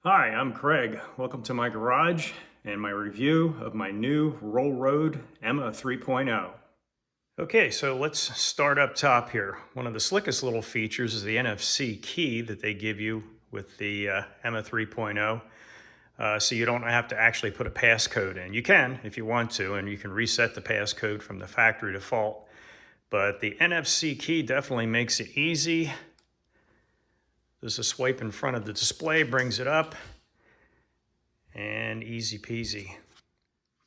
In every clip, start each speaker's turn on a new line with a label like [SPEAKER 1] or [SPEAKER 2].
[SPEAKER 1] Hi, I'm Craig. Welcome to my garage and my review of my new Roll Road Emma 3.0. Okay, so let's start up top here. One of the slickest little features is the NFC key that they give you with the Emma 3.0. So you don't have to actually put a passcode in. You can if you want to, and you can reset the passcode from the factory default. But the NFC key definitely makes it easy. There's a swipe in front of the display, brings it up, and easy peasy.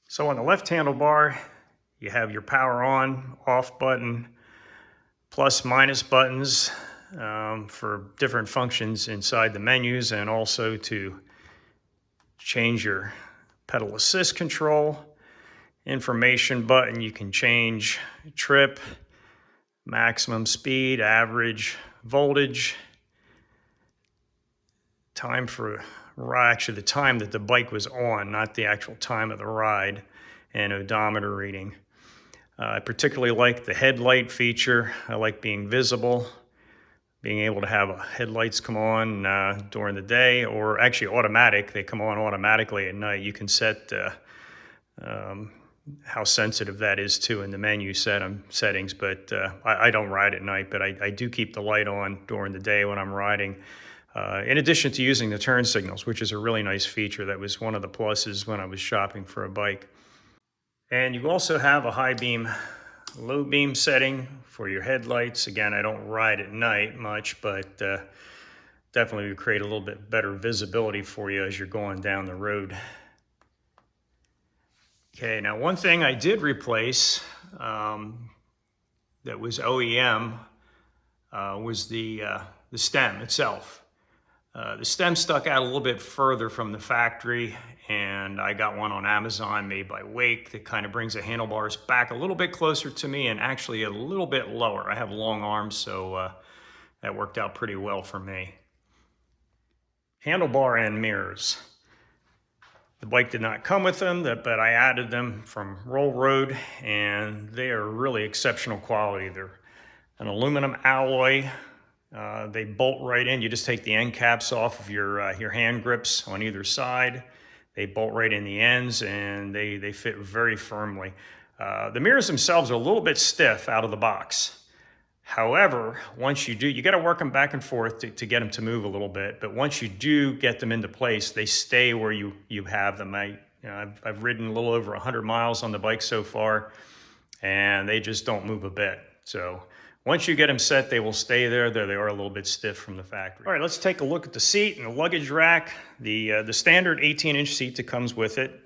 [SPEAKER 1] So on the left handlebar, you have your power on, off button, plus minus buttons for different functions inside the menus, and also to change your pedal assist control. Information button, you can change trip, maximum speed, average voltage, time for actually the time that the bike was on, not the actual time of the ride, and odometer reading. I particularly like the headlight feature. I like being visible, being able to have headlights come on during the day, or actually automatic. They come on automatically at night. You can set how sensitive that is too in the menu settings, but I don't ride at night, but I do keep the light on during the day when I'm riding. In addition to using the turn signals, which is a really nice feature. That was one of the pluses when I was shopping for a bike. And you also have a high beam, low beam setting for your headlights. Again, I don't ride at night much, but definitely would create a little bit better visibility for you as you're going down the road. Okay, now one thing I did replace that was OEM was the stem itself. The stem stuck out a little bit further from the factory, and I got one on Amazon made by Wake that kind of brings the handlebars back a little bit closer to me and actually a little bit lower. I have long arms, so that worked out pretty well for me. Handlebar and mirrors. The bike did not come with them, but I added them from Roll Road, and they are really exceptional quality. They're an aluminum alloy. They bolt right in. You just take the end caps off of your hand grips on either side. They bolt right in the ends, and they fit very firmly. The mirrors themselves are a little bit stiff out of the box. However, once you do, you got to work them back and forth to get them to move a little bit. But once you do get them into place, they stay where you have them. I've ridden a little over 100 miles on the bike so far, and they just don't move a bit. So once you get them set, they will stay there. They are a little bit stiff from the factory. All right, let's take a look at the seat and the luggage rack. The standard 18-inch seat that comes with it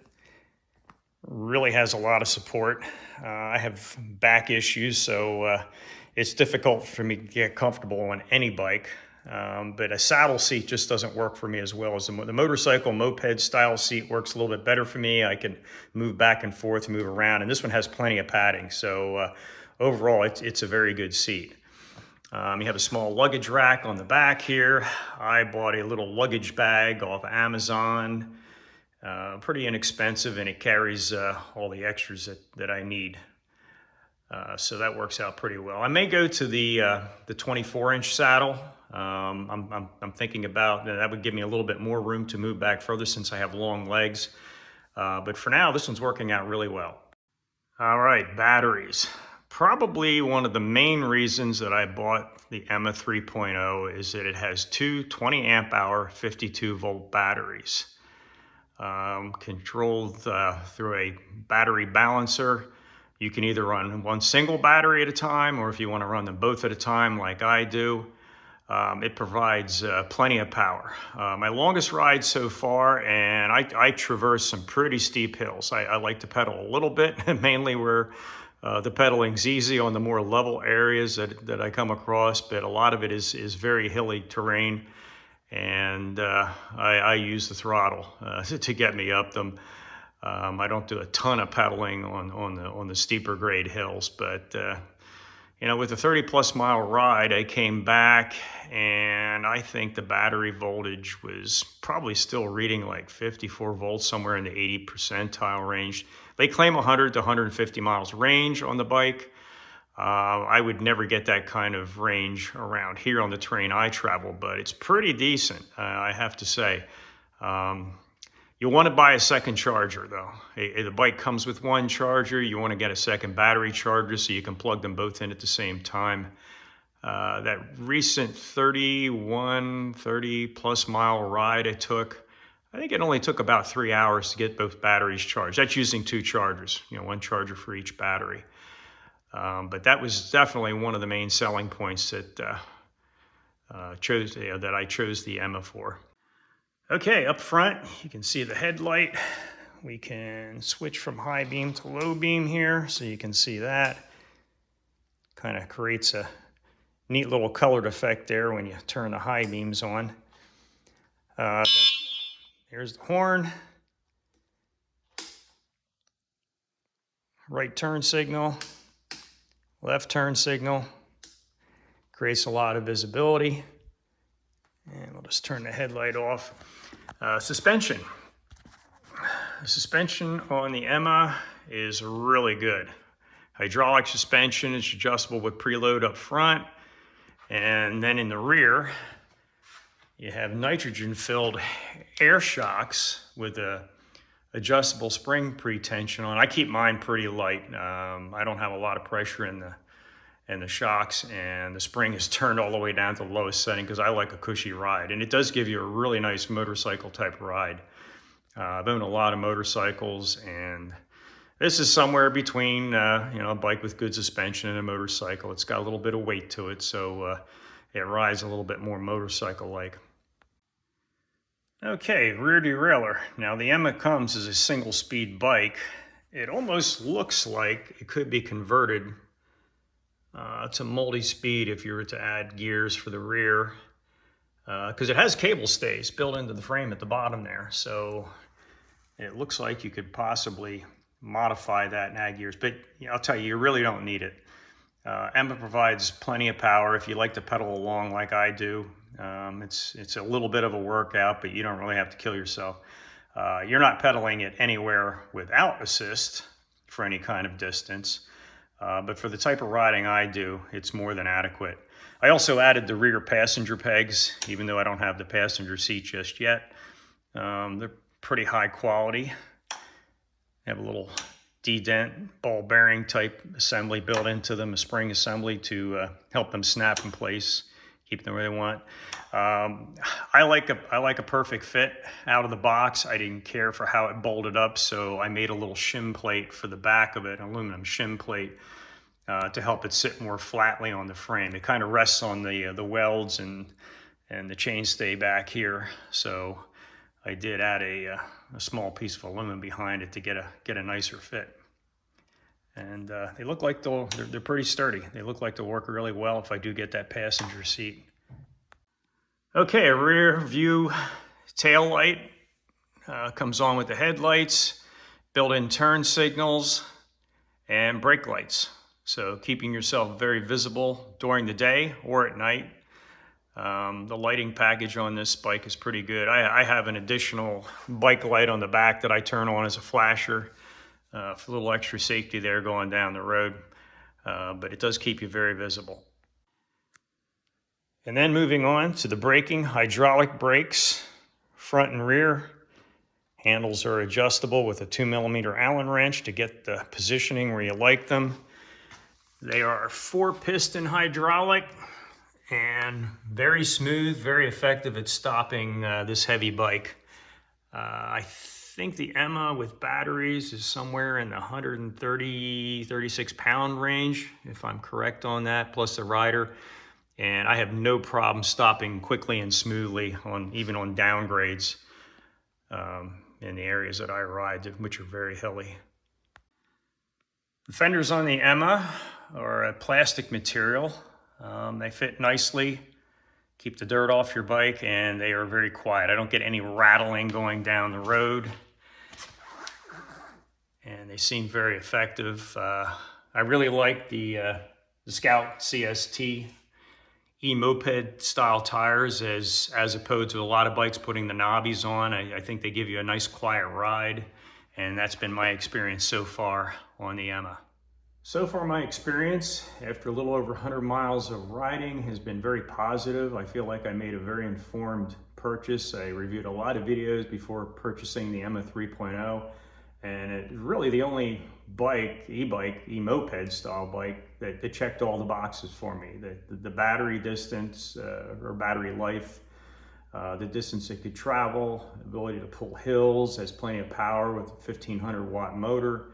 [SPEAKER 1] really has a lot of support. I have back issues, so it's difficult for me to get comfortable on any bike. But a saddle seat just doesn't work for me as well as the motorcycle moped style seat works a little bit better for me. I can move back and forth, move around, and this one has plenty of padding. So overall, it's a very good seat. You have a small luggage rack on the back here. I bought a little luggage bag off Amazon. Pretty inexpensive, and it carries all the extras that I need. So that works out pretty well. I may go to the 24-inch saddle. I'm thinking about that would give me a little bit more room to move back further since I have long legs. But for now, this one's working out really well. All right, batteries. Probably one of the main reasons that I bought the Emma 3.0 is that it has two 20 amp hour 52 volt batteries. Controlled through a battery balancer. You can either run one single battery at a time, or if you want to run them both at a time like I do, it provides plenty of power. My longest ride so far, and I traverse some pretty steep hills. I like to pedal a little bit, mainly where the pedaling's easy on the more level areas that I come across, but a lot of it is very hilly terrain, and I use the throttle to get me up them. I don't do a ton of pedaling on the steeper grade hills, but with a 30+ mile ride, I came back and I think the battery voltage was probably still reading like 54 volts, somewhere in the 80 percentile range. They claim 100 to 150 miles range on the bike. I would never get that kind of range around here on the terrain I travel, but it's pretty decent, I have to say. You'll want to buy a second charger though. The bike comes with one charger. You want to get a second battery charger so you can plug them both in at the same time. That recent 30 plus mile ride I took, I think it only took about 3 hours to get both batteries charged. That's using two chargers, one charger for each battery. But that was definitely one of the main selling points that I chose the Emma for. Okay, up front, you can see the headlight. We can switch from high beam to low beam here, so you can see that. Kind of creates a neat little colored effect there when you turn the high beams on. Then here's the horn. Right turn signal, left turn signal. Creates a lot of visibility. And we'll just turn the headlight off. Suspension. The suspension on the Emma is really good. Hydraulic suspension is adjustable with preload up front. And then in the rear, you have nitrogen-filled air shocks with a adjustable spring pre-tension on. I keep mine pretty light. I don't have a lot of pressure in the shocks, and the spring is turned all the way down to the lowest setting because I like a cushy ride. And it does give you a really nice motorcycle type ride. I've owned a lot of motorcycles, and this is somewhere between a bike with good suspension and a motorcycle. It's got a little bit of weight to it, so it rides a little bit more motorcycle-like. Okay, rear derailleur. Now the Emma comes as a single speed bike. It almost looks like it could be converted to multi-speed if you were to add gears for the rear, because it has cable stays built into the frame at the bottom there. So it looks like you could possibly modify that and add gears, but I'll tell you, you really don't need it. Emma provides plenty of power if you like to pedal along like I do. It's a little bit of a workout, but you don't really have to kill yourself. You're not pedaling it anywhere without assist for any kind of distance. But for the type of riding I do, it's more than adequate. I also added the rear passenger pegs, even though I don't have the passenger seat just yet. They're pretty high quality. They have a little D-dent ball bearing type assembly built into them, a spring assembly to help them snap in place, keep them where they want. I like a perfect fit out of the box. I didn't care for how it bolted up, so I made a little shim plate for the back of it, an aluminum shim plate, to help it sit more flatly on the frame. It kind of rests on the welds and the chainstay back here, so I did add a small piece of aluminum behind it to get a nicer fit. And they look like they're pretty sturdy. They look like they'll work really well if I do get that passenger seat. Okay, a rear view tail light comes on with the headlights, built-in turn signals, and brake lights. So keeping yourself very visible during the day or at night. The lighting package on this bike is pretty good. I have an additional bike light on the back that I turn on as a flasher for a little extra safety there going down the road. But it does keep you very visible. And then moving on to the braking, hydraulic brakes, front and rear. Handles are adjustable with a 2mm Allen wrench to get the positioning where you like them. They are 4-piston hydraulic and very smooth, very effective at stopping this heavy bike. I think the Emma with batteries is somewhere in the 130, 36 pound range, if I'm correct on that, plus the rider. And I have no problem stopping quickly and smoothly even on downgrades in the areas that I ride, which are very hilly. The fenders on the Emma are a plastic material. They fit nicely, keep the dirt off your bike, and they are very quiet. I don't get any rattling going down the road, and they seem very effective. I really like the Scout CST moped style tires as opposed to a lot of bikes putting the knobbies on. I think they give you a nice quiet ride, and that's been my experience so far on the Emma. So far, my experience after a little over 100 miles of riding has been very positive. I feel like I made a very informed purchase. I reviewed a lot of videos before purchasing the Emma 3.0, and it's really the only bike, e-moped style bike that checked all the boxes for me. The battery distance or battery life, the distance it could travel, ability to pull hills, has plenty of power with a 1500 watt motor.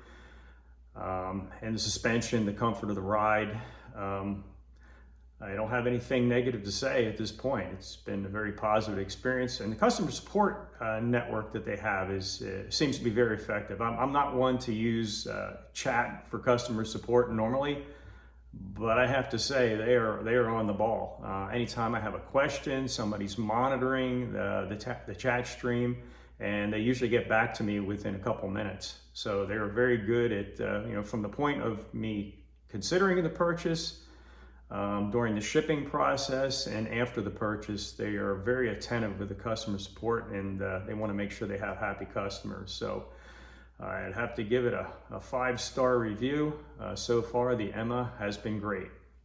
[SPEAKER 1] And the suspension, the comfort of the ride. I don't have anything negative to say at this point. It's been a very positive experience, and the customer support network that they have seems to be very effective. I'm not one to use chat for customer support normally, but I have to say they are on the ball. Anytime I have a question, somebody's monitoring the chat stream, and they usually get back to me within a couple minutes. So they're very good at, from the point of me considering the purchase, during the shipping process, and after the purchase, they are very attentive with the customer support, and they want to make sure they have happy customers. So I'd have to give it a 5-star review. So far, the Emma has been great.